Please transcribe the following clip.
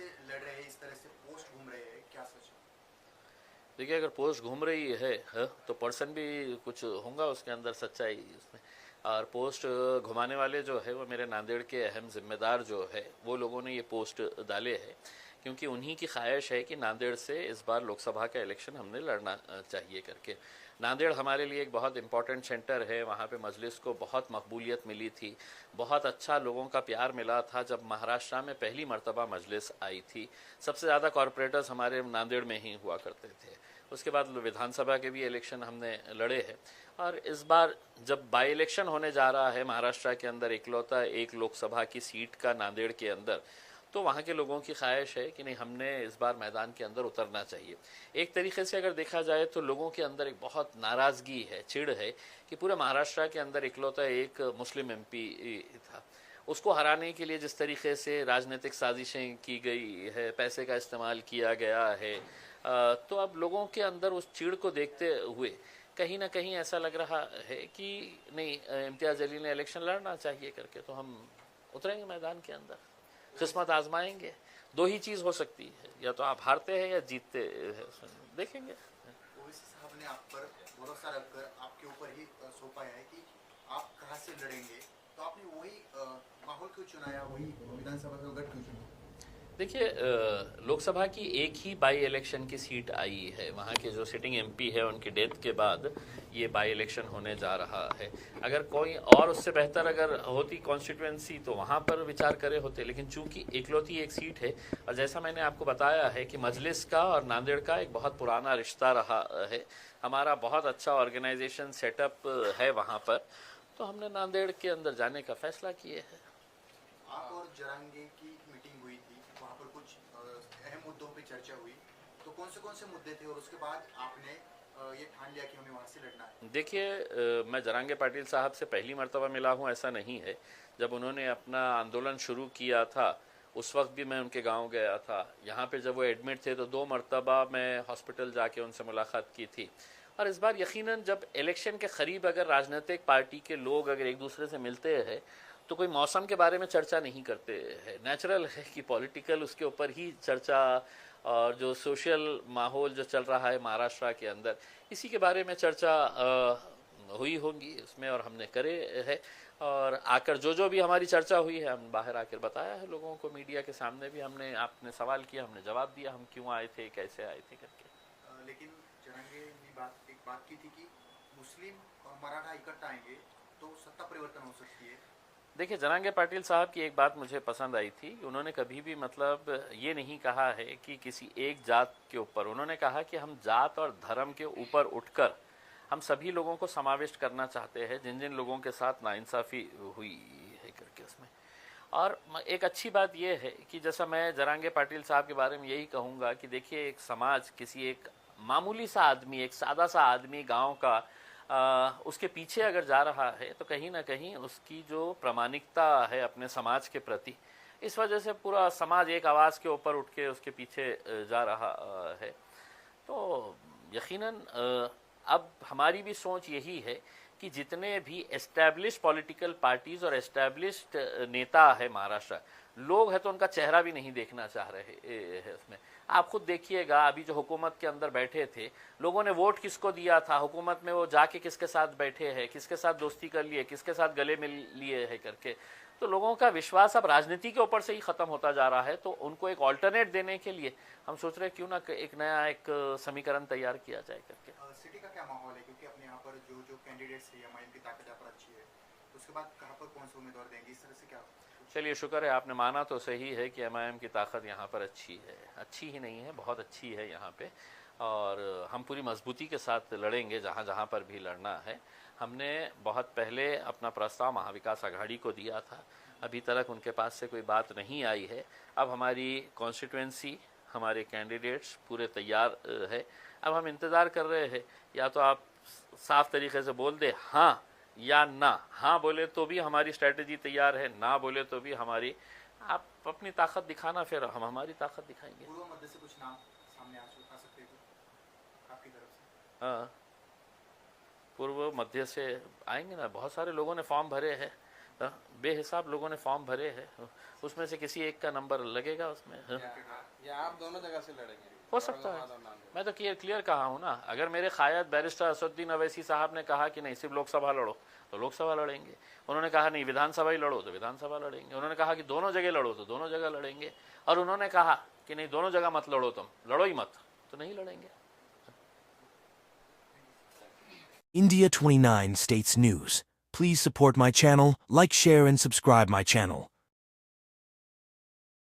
से लड़ रहे हैं, इस तरह से पोस्ट घूम रहे हैं, क्या सच है? देखिए, अगर पोस्ट घूम रही है तो पर्सन भी कुछ होगा उसके अंदर सच्चाई उसमें। और पोस्ट घुमाने वाले जो है वो मेरे नांदेड़ के अहम जिम्मेदार जो है वो लोगों ने ये पोस्ट डाले हैं, क्योंकि उन्हीं की ख्वाहिश है कि नांदेड़ से इस बार लोकसभा का इलेक्शन हमने लड़ना चाहिए करके। नांदेड़ हमारे लिए एक बहुत इंपॉर्टेंट सेंटर है, वहाँ पे मजलिस को बहुत मकबूलियत मिली थी, बहुत अच्छा लोगों का प्यार मिला था जब महाराष्ट्र में पहली मर्तबा मजलिस आई थी। सबसे ज़्यादा कॉरपोरेटर्स हमारे नांदेड़ में ही हुआ करते थे। उसके बाद विधानसभा के भी इलेक्शन हमने लड़े हैं, और इस बार जब बाई इलेक्शन होने जा रहा है महाराष्ट्र के अंदर इकलौता एक लोकसभा की सीट का नांदेड़ के अंदर, तो वहाँ के लोगों की ख्वाहिश है कि नहीं, हमने इस बार मैदान के अंदर उतरना चाहिए। एक तरीके से अगर देखा जाए तो लोगों के अंदर एक बहुत नाराज़गी है, चिढ़ है कि पूरे महाराष्ट्र के अंदर इकलौता एक मुस्लिम एमपी था, उसको हराने के लिए जिस तरीके से राजनीतिक साजिशें की गई है, पैसे का इस्तेमाल किया गया है, तो अब लोगों के अंदर उस चिढ़ को देखते हुए कहीं ना कहीं ऐसा लग रहा है कि नहीं, इम्तियाज़ अली ने इलेक्शन लड़ना चाहिए करके, तो हम उतरेंगे मैदान के अंदर, किस्मत आजमाएंगे। दो ही चीज़ हो सकती है, या तो आप हारते हैं या जीतते हैं, देखेंगे। ओवैसी साहब ने आप पर भरोसा रखकर आपके ऊपर ही सौंपाया है कि आप कहाँ से लड़ेंगे, तो आपने वही माहौल क्यों चुनाया, वही विधानसभा का गढ़ क्यों चुना? देखिए, लोकसभा की एक ही बाई इलेक्शन की सीट आई है, वहाँ के जो सिटिंग एमपी है उनकी डेथ के बाद ये बाई इलेक्शन होने जा रहा है। अगर कोई और उससे बेहतर अगर होती कॉन्स्टिट्यूएंसी तो वहाँ पर विचार करे होते, लेकिन चूंकि इकलौती एक सीट है, और जैसा मैंने आपको बताया है कि मजलिस का और नांदेड़ का एक बहुत पुराना रिश्ता रहा है, हमारा बहुत अच्छा ऑर्गेनाइजेशन सेटअप है वहाँ पर, तो हमने नांदेड़ के अंदर जाने का फैसला किए है। आप और जरांगे की मीटिंग हुई थी, वहाँ पर कुछ अहम मुद्दों पे चर्चा हुई, तो कौन से मुद्दे थे और उसके बाद आपने ये ठान लिया कि हमें वहाँ से लड़ना है? देखिए, मैं जरांगे पाटिल साहब से पहली मर्तबा मिला हूँ ऐसा नहीं है। जब उन्होंने अपना आंदोलन शुरू किया था उस वक्त भी मैं उनके गांव गया था। यहाँ पे जब वो एडमिट थे तो 2 मरतबा मैं हॉस्पिटल जाके उनसे मुलाकात की थी। और इस बार यकीनन जब इलेक्शन के करीब अगर राजनीतिक पार्टी के लोग अगर एक दूसरे से मिलते हैं तो कोई मौसम के बारे में चर्चा नहीं करते हैं। नेचुरल है कि पॉलिटिकल उसके ऊपर ही चर्चा, और जो सोशल माहौल जो चल रहा है महाराष्ट्र के अंदर, इसी के बारे में चर्चा हुई होगी उसमें, और हमने करे है। और आकर जो भी हमारी चर्चा हुई है हम बाहर आकर बताया है लोगों को, मीडिया के सामने भी हमने, आपने सवाल किया हमने जवाब दिया, हम क्यों आए थे, कैसे आए थे करके। लेकिन जरांगे ने एक बात की थी कि मुस्लिम और मराठा इकट्ठा आएंगे तो सत्ता परिवर्तन हो सकती है। देखिए, जरांगे पाटिल साहब की एक बात मुझे पसंद आई थी, उन्होंने कभी भी मतलब ये नहीं कहा है कि किसी एक जात के ऊपर, उन्होंने कहा कि हम जात और धर्म के ऊपर उठकर हम सभी लोगों को समाविष्ट करना चाहते हैं जिन जिन लोगों के साथ नाइंसाफ़ी हुई है करके उसमें। और एक अच्छी बात यह है कि जैसा मैं जरांगे पाटिल साहब के बारे में यही कहूँगा कि देखिए, एक समाज किसी एक मामूली सा आदमी, एक सादा सा आदमी गांव का, उसके पीछे अगर जा रहा है तो कहीं ना कहीं उसकी जो प्रामाणिकता है अपने समाज के प्रति, इस वजह से पूरा समाज एक आवाज़ के ऊपर उठ के उसके पीछे जा रहा है। तो यकीनन अब हमारी भी सोच यही है कि जितने भी एस्टैब्लिश पॉलिटिकल पार्टीज़ और एस्टैब्लिश्ड नेता है महाराष्ट्र, लोग हैं तो उनका चेहरा भी नहीं देखना चाह रहे हैं उसमें। आप खुद देखिएगा, अभी जो हुकूमत के अंदर बैठे थे, लोगों ने वोट किसको दिया था, हुकूमत में वो जाके किसके साथ बैठे हैं, किसके साथ दोस्ती कर लिए, किसके साथ गले मिल लिए है करके। तो लोगों का विश्वास अब राजनीति के ऊपर से ही ख़त्म होता जा रहा है। तो उनको एक ऑल्टरनेट देने के लिए हम सोच रहे हैं क्यों ना एक नया एक समीकरण तैयार किया जाए करके। सिटी का क्या माहौल है, क्योंकि अपने यहाँ पर जो कैंडिडेट्स है एमआईएम की ताकत यहाँ पर अच्छी है, तो उसके बाद कहाँ पर कौन से उम्मीदवार देंगे, इस तरह से क्या? चलिए, शुक्र है आपने माना तो सही है कि एमआईएम की ताकत यहाँ पर अच्छी है, अच्छी ही नहीं है बहुत अच्छी है यहाँ पे, और हम पूरी मजबूती के साथ लड़ेंगे जहाँ जहाँ पर भी लड़ना है। हमने बहुत पहले अपना प्रस्ताव महाविकास आघाड़ी को दिया था, अभी तक उनके पास से कोई बात नहीं आई है। अब हमारी कॉन्स्टिट्यूएंसी, हमारे कैंडिडेट्स पूरे तैयार है। अब हम इंतज़ार कर रहे हैं, या तो आप साफ तरीके से बोल दे हाँ या ना। हाँ बोले तो भी हमारी स्ट्रेटजी तैयार है, ना बोले तो भी हमारी, आप अपनी ताकत दिखाना, फिर हम हमारी ताकत दिखाएंगे। पूर्व मध्य से कुछ नाम सामने आ सकते हैं आपकी तरफ से? हाँ, पूर्व मध्य से आएंगे ना, बहुत सारे लोगों ने फॉर्म भरे हैं। बेहिसाब लोगों ने फॉर्म भरे हैं, उसमें से किसी एक का नंबर लगेगा उसमें। या आप दोनों जगह से लड़ेंगे? हो सकता है, मैं तो क्लियर कहा हूँ ना। अगर मेरे क़ायद बैरिस्टर असदुद्दीन अवैसी साहब ने कहा कि नहीं सिर्फ लोकसभा लड़ो तो लोकसभा लड़ेंगे, उन्होंने कहा नहीं विधानसभा ही लड़ो तो विधानसभा लड़ेंगे, उन्होंने कहा कि दोनों जगह लड़ो तो दोनों जगह लड़ेंगे, और उन्होंने कहा कि नहीं दोनों जगह मत लड़ो, तुम लड़ो ही मत, तो नहीं लड़ेंगे। India 29 States News. Please support my channel, like, share and subscribe my channel.